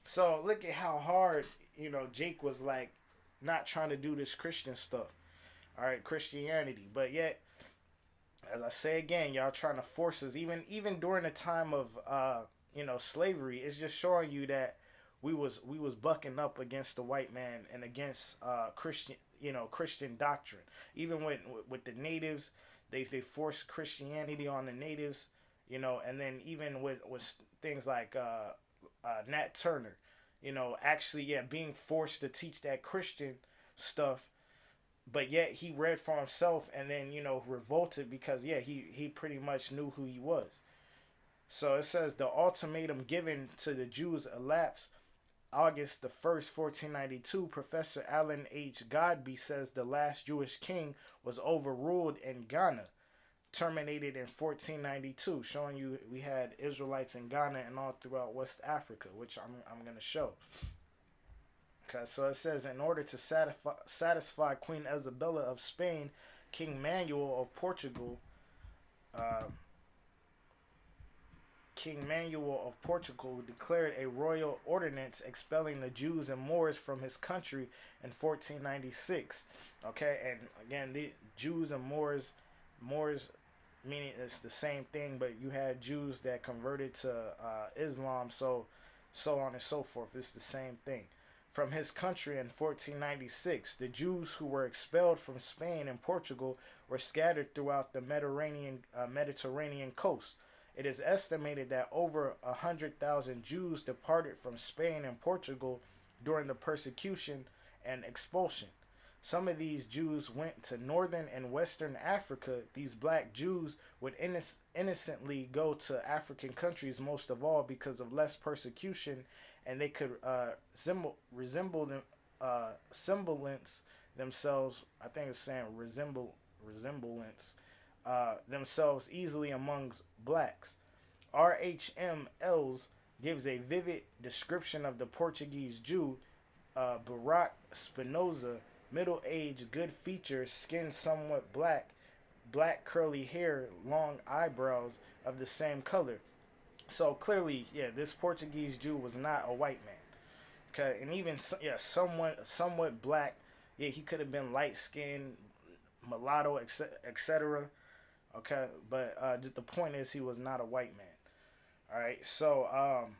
So look at how hard, Jake was like not trying to do this Christian stuff. All right, Christianity, but yet, as I say again, y'all trying to force us. Even during the time of slavery, it's just showing you that we was bucking up against the white man and against Christian doctrine. Even with the natives, they forced Christianity on the natives, and then even with things like Nat Turner, actually, yeah, being forced to teach that Christian stuff, but yet he read for himself and then revolted because yeah, he pretty much knew who he was. So it says the ultimatum given to the Jews elapsed August the 1st, 1492. Professor Allen H. Godby says the last Jewish king was overruled in Ghana, terminated in 1492, showing you we had Israelites in Ghana and all throughout West Africa, which I'm going to show. Okay, so it says in order to satisfy Queen Isabella of Spain, King Manuel of Portugal, uh, King Manuel of Portugal declared a royal ordinance expelling the Jews and Moors from his country in 1496. Okay, and again, the Jews and Moors meaning it's the same thing, but you had Jews that converted to Islam, so on and so forth. It's the same thing. From his country in 1496, the Jews who were expelled from Spain and Portugal were scattered throughout the Mediterranean coast. It is estimated that over 100,000 Jews departed from Spain and Portugal during the persecution and expulsion. Some of these Jews went to northern and western Africa. These black Jews would innocently go to African countries most of all because of less persecution, and they could resemble them, semblance themselves. I think it's saying resemblance themselves easily amongst blacks. R.H.M. Els gives a vivid description of the Portuguese Jew, Barak Spinoza, middle-aged, good features, skin somewhat black, black curly hair, long eyebrows of the same color. So clearly, yeah, this Portuguese Jew was not a white man. Okay, and even yeah, somewhat black. Yeah, he could have been light skinned, mulatto, etc. Okay, but the point is he was not a white man. All right, so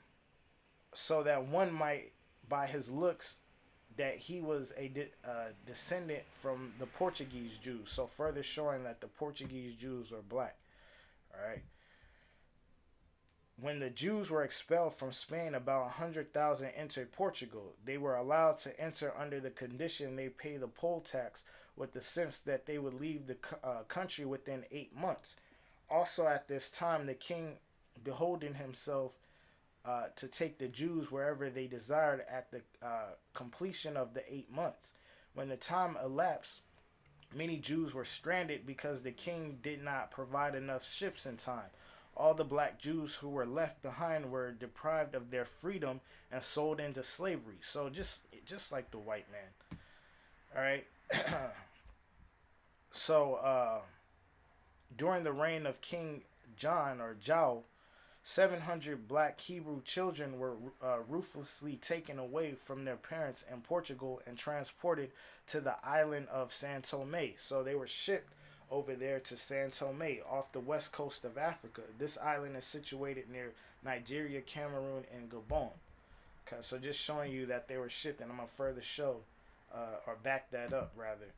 that one might, by his looks, that he was a descendant from the Portuguese Jews. So further showing that the Portuguese Jews were black. All right. When the Jews were expelled from Spain, about 100,000 entered Portugal. They were allowed to enter under the condition they pay the poll tax, with the sense that they would leave the country within 8 months. Also at this time, the king beholden himself to take the Jews wherever they desired at the completion of the 8 months. When the time elapsed, many Jews were stranded because the king did not provide enough ships in time. All the black Jews who were left behind were deprived of their freedom and sold into slavery. So just like the white man. All right. So during the reign of King John or Jao, 700 black Hebrew children were ruthlessly taken away from their parents in Portugal and transported to the island of San Tome. So they were shipped over there to San Tome off the west coast of Africa. This island is situated near Nigeria, Cameroon, and Gabon. Okay, so just showing you that they were shipped, and I'm going to further show or back that up rather.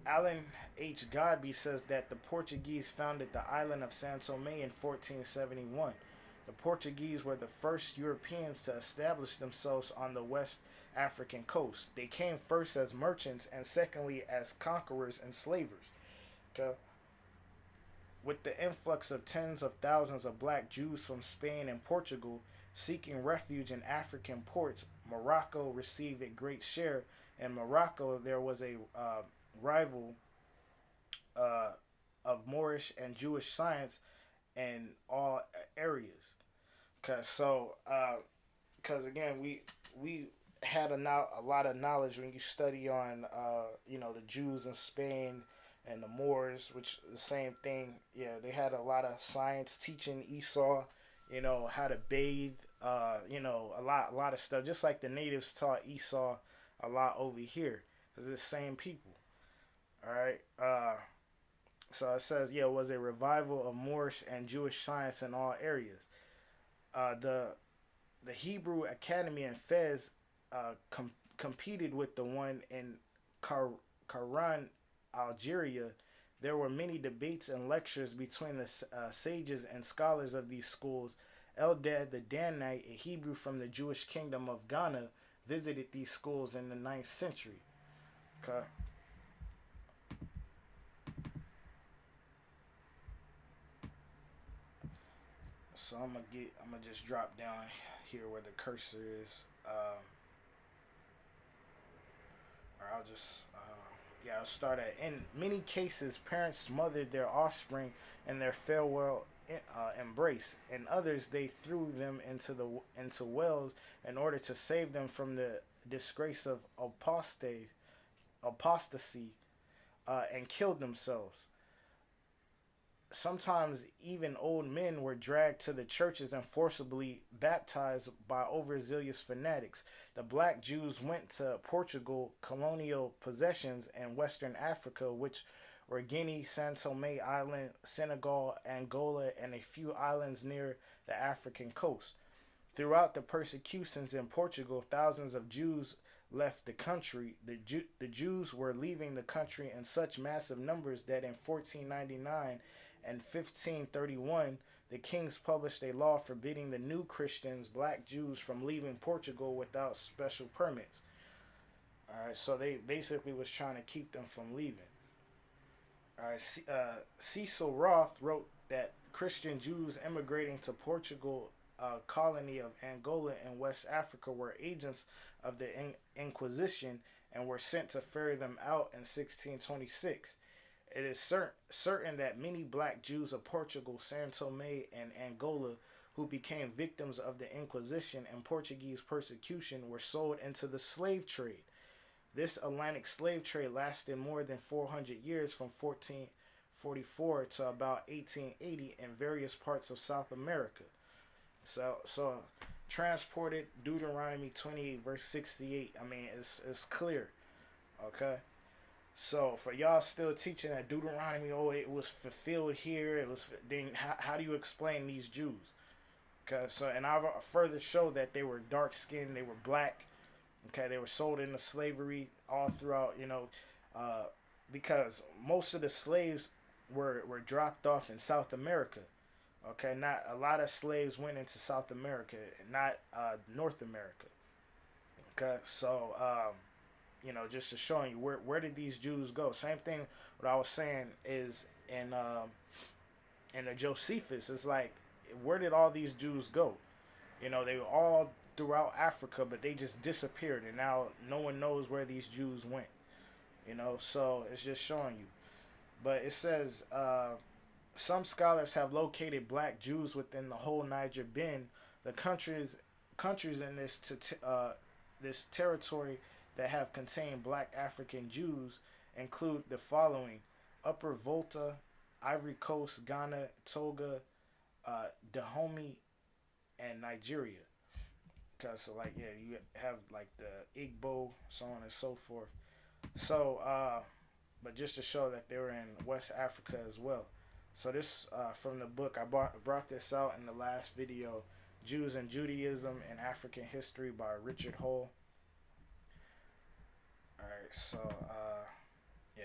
Allen H. Godby says that the Portuguese founded the island of San Tome in 1471. The Portuguese were the first Europeans to establish themselves on the West African coast. They came first as merchants and secondly as conquerors and slavers. Okay? With the influx of tens of thousands of black Jews from Spain and Portugal seeking refuge in African ports, Morocco received a great share. In Morocco, there was a rival of Moorish and Jewish science in all areas. Because again, we had a lot of knowledge when you study on the Jews in Spain, and the Moors, which the same thing. Yeah, they had a lot of science teaching Esau, how to bathe. A lot of stuff. Just like the natives taught Esau a lot over here, cause it's the same people. All right. So it says, yeah, it was a revival of Moorish and Jewish science in all areas. The Hebrew Academy in Fez competed with the one in Caran, Algeria. There were many debates and lectures between the sages and scholars of these schools. Eldad the Danite, a Hebrew from the Jewish kingdom of Ghana, visited these schools in the 9th century. Okay. So I'm gonna just drop down here where the cursor is. Or I'll just I'll start at. In many cases, parents smothered their offspring in their farewell embrace. In others, they threw them into wells in order to save them from the disgrace of apostasy, and killed themselves. Sometimes even old men were dragged to the churches and forcibly baptized by overzealous fanatics. The black Jews went to Portugal, colonial possessions in Western Africa, which were Guinea, San Tome Island, Senegal, Angola, and a few islands near the African coast. Throughout the persecutions in Portugal, thousands of Jews left the country. The Jews were leaving the country in such massive numbers that in 1499 and 1531, the kings published a law forbidding the new Christians, black Jews, from leaving Portugal without special permits. All right, so they basically was trying to keep them from leaving. All right, Cecil Roth wrote that Christian Jews immigrating to Portugal, a colony of Angola in West Africa, were agents of the Inquisition and were sent to ferry them out in 1626. It is certain that many black Jews of Portugal, Sao Tome, and Angola who became victims of the Inquisition and Portuguese persecution were sold into the slave trade. This Atlantic slave trade lasted more than 400 years, from 1444 to about 1880, in various parts of South America. So transported, Deuteronomy 28 verse 68. I mean, it's clear. Okay. So for y'all still teaching that Deuteronomy, oh, it was fulfilled here, it was, then how do you explain these Jews? Cause and I further showed that they were dark skinned, they were black. Okay, they were sold into slavery all throughout. Because most of the slaves were dropped off in South America. Okay, not a lot of slaves went into South America, not North America. Okay, so just to show you where did these Jews go. Same thing. What I was saying is in the Josephus, it's like, where did all these Jews go? They were all throughout Africa, but they just disappeared, and now no one knows where these Jews went. So it's just showing you. But it says some scholars have located black Jews within the whole Niger Bend. The countries in this territory that have contained black African Jews include the following: Upper Volta, Ivory Coast, Ghana, Togo, Dahomey, and Nigeria. Because, so, like, yeah, you have, like, the Igbo, so on and so forth. So, but just to show that they were in West Africa as well. So this, from the book, I brought this out in the last video, Jews and Judaism in African History by Richard Hull. Alright, so,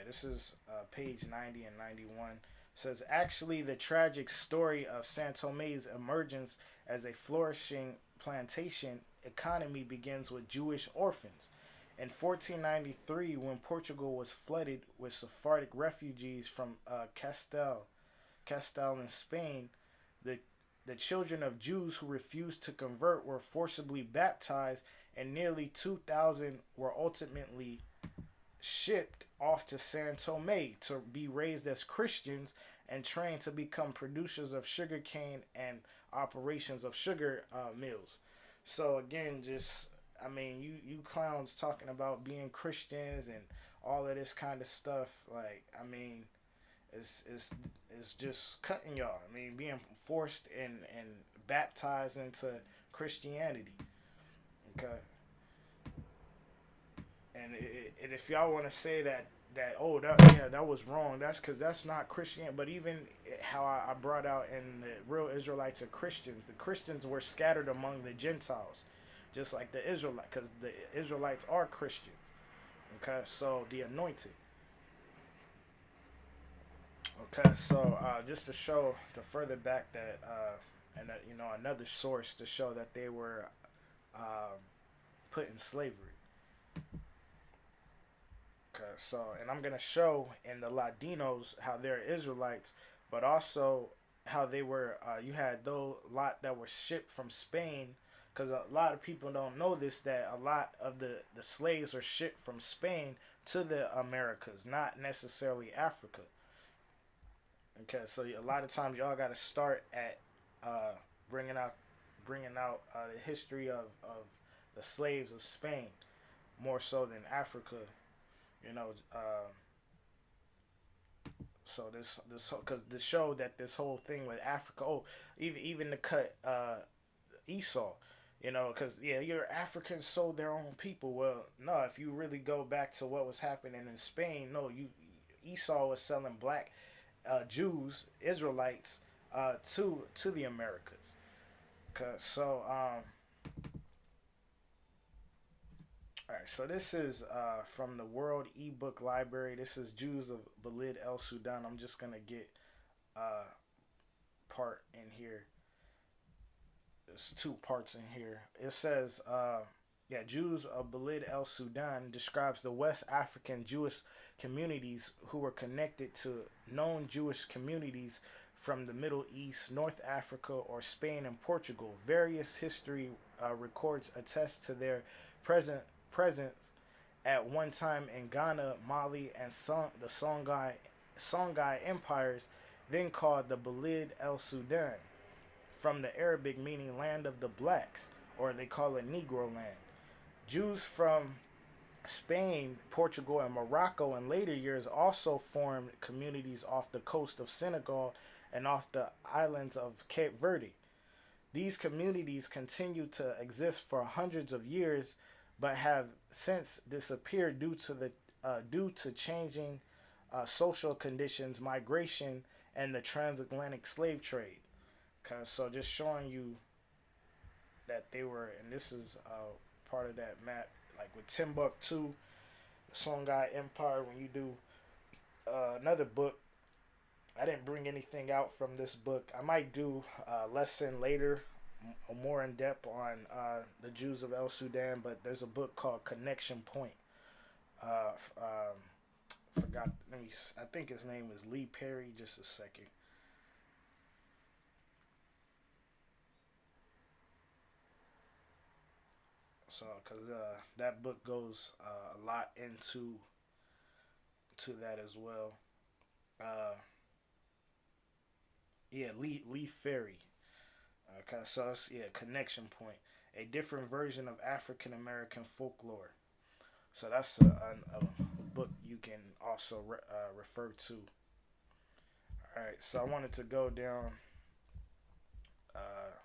this is page 90 and 91. It says, actually, the tragic story of Sao Tome's emergence as a flourishing plantation economy begins with Jewish orphans. In 1493, when Portugal was flooded with Sephardic refugees from Castile in Spain, the children of Jews who refused to convert were forcibly baptized, and nearly 2,000 were ultimately shipped off to San Tome to be raised as Christians and trained to become producers of sugar cane and operations of sugar mills. So again, you clowns talking about being Christians and all of this kind of stuff. Like, is just cutting y'all. I mean, being forced and baptized into Christianity. Okay, and if y'all want to say that oh that yeah that was wrong, that's because that's not Christian. But even how I brought out in the real Israelites are Christians. The Christians were scattered among the Gentiles, just like the Israelites, because the Israelites are Christians. Okay, so the anointed. Okay, so just to show to further back that and you know another source to show that they were put in slavery. Okay, so and I'm gonna show in the Latinos how they're Israelites, but also how they were. You had those lot that were shipped from Spain, because a lot of people don't know this, that a lot of the slaves are shipped from Spain to the Americas, not necessarily Africa. Okay, so a lot of times y'all got to start at uh, bringing out the history of the slaves of Spain more so than Africa. You know, so this because to show that this whole thing with Africa, oh, even to cut Esau, you know, because yeah, your Africans sold their own people. Well, no, if you really go back to what was happening in Spain, no, you Esau was selling black Jews, Israelites, to the Americas. Cause so all right, so this is from the World eBook Library. This is Jews of Balid El Sudan. I'm just gonna get uh part in here. There's two parts in here. It says yeah, Jews of Balid El Sudan describes the West African Jewish communities who were connected to known Jewish communities from the Middle East, North Africa, or Spain and Portugal. Various history records attest to their present presence at one time in Ghana, Mali, and the Songhai empires, then called the Balid El Sudan, from the Arabic meaning land of the blacks, or they call it Negro land. Jews from Spain, Portugal, and Morocco in later years also formed communities off the coast of Senegal and off the islands of Cape Verde. These communities continued to exist for hundreds of years, but have since disappeared due to changing social conditions, migration, and the transatlantic slave trade. Okay, so just showing you that they were, and this is part of that map, like with Timbuktu, the Songhai Empire. When you do another book, I didn't bring anything out from this book. I might do a lesson later, more in depth on the Jews of El Sudan, but there's a book called Connection Point. Forgot. Let me. I think his name is Lee Perry. Just a second. So, because that book goes a lot to that as well. Uh, yeah, Lee Ferry. Okay, so it's, yeah, Connection Point, a different version of African American folklore. So that's a book you can also refer to. All right, so I wanted to go down uh,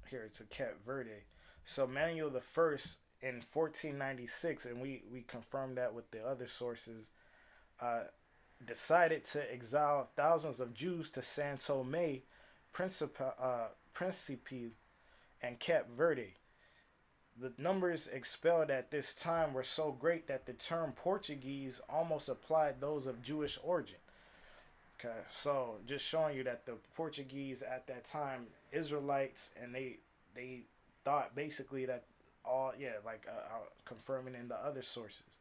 here to Cape Verde. So Manuel the First in 1496, and we confirmed that with the other sources, uh, decided to exile thousands of Jews to San Tome, Principe, and Cape Verde. The numbers expelled at this time were so great that the term Portuguese almost applied those of Jewish origin. Okay, so just showing you that the Portuguese at that time, Israelites, and they thought basically that all, yeah, like confirming in the other sources.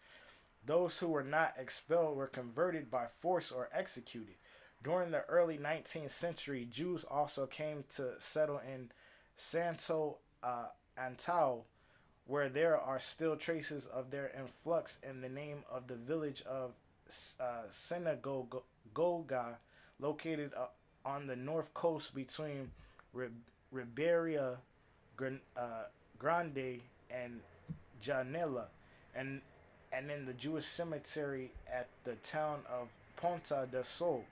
Those who were not expelled were converted by force or executed. During the early 19th century, Jews also came to settle in Santo Antão, where there are still traces of their influx in the name of the village of Synagoga, located on the north coast between Ribeira Grande and Janela, and in the Jewish cemetery at the town of Ponta do Sol.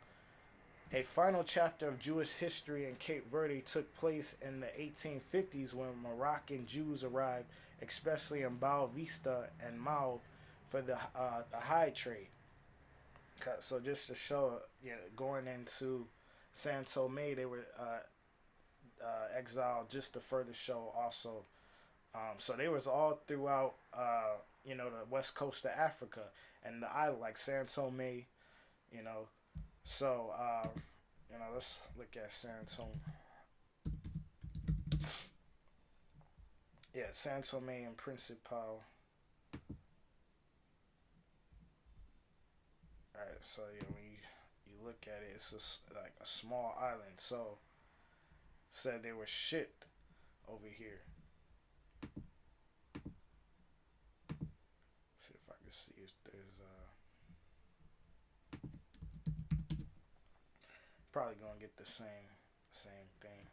A final chapter of Jewish history in Cape Verde took place in the 1850s when Moroccan Jews arrived, especially in Boa Vista and Mau, for the hide trade. So just to show, going into San Tome, they were exiled just to further show also. So they was all throughout, the west coast of Africa and the island, like San Tome, So, let's look at San Tome. Yeah, San Tome and Principal. Alright, so when you look at it, it's like a small island. So, said they were shipped over here. See if I can see if there's probably gonna get the same thing.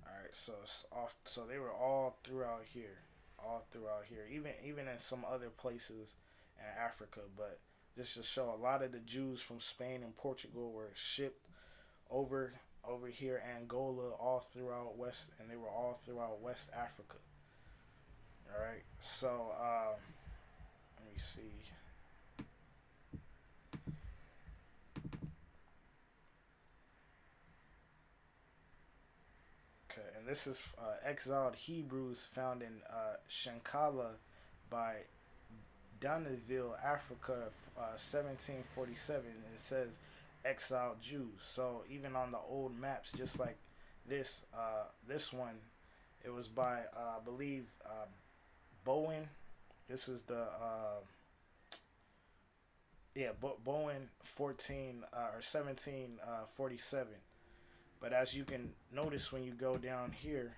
Alright, so it's off. So they were all throughout here. Even in some other places in Africa, but just to show a lot of the Jews from Spain and Portugal were shipped over here, Angola, all throughout West, and they were all throughout West Africa. All right, so let me see. Okay, and this is exiled Hebrews found in Shankala by Donneville, Africa, 1747. And it says exiled Jews. So even on the old maps, just like this one, it was by I believe Bowen. This is the Bowen 14 or 1747. But as you can notice when you go down here,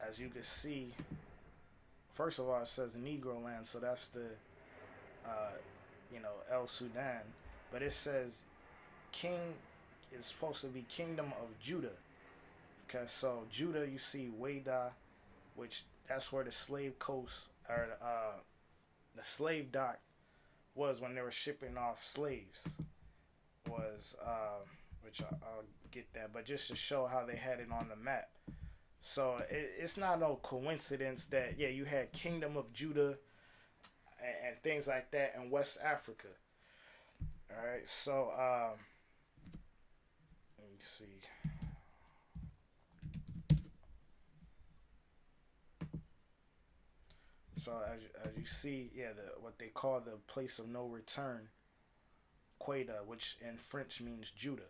as you can see, first of all, it says Negro land, so that's the El Sudan, but it says king is supposed to be Kingdom of Judah. Okay, so Judah, you see Weda, which that's where the slave coast or the slave dock was when they were shipping off slaves. Was which I'll get that, but just to show how they had it on the map. So it's not no coincidence that you had Kingdom of Judah and things like that in West Africa. All right, so let me see. So as you see, what they call the place of no return, Queda, which in French means Judah.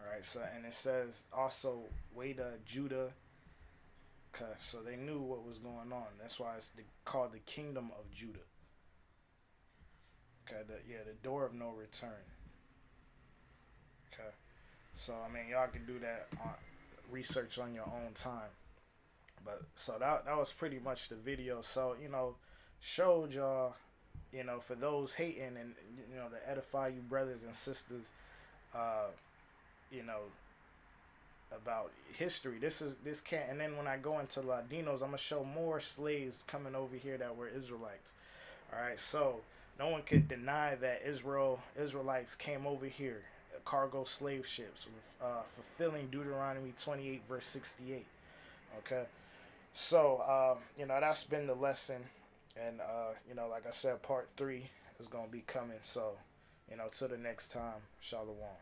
Alright, so and it says also Weda, Judah. Okay, so they knew what was going on. That's why it's called the Kingdom of Judah. Okay, the door of no return. Okay, so I mean y'all can do that research on your own time. But so that was pretty much the video. So showed y'all, for those hating and to edify you brothers and sisters, about history. This can't. And then when I go into Latinos, I'm gonna show more slaves coming over here that were Israelites. All right, so no one could deny that Israelites came over here, cargo slave ships, fulfilling Deuteronomy 28 verse 68. Okay, so that's been the lesson. And, like I said, part 3 is going to be coming. So, till the next time, Shalawam.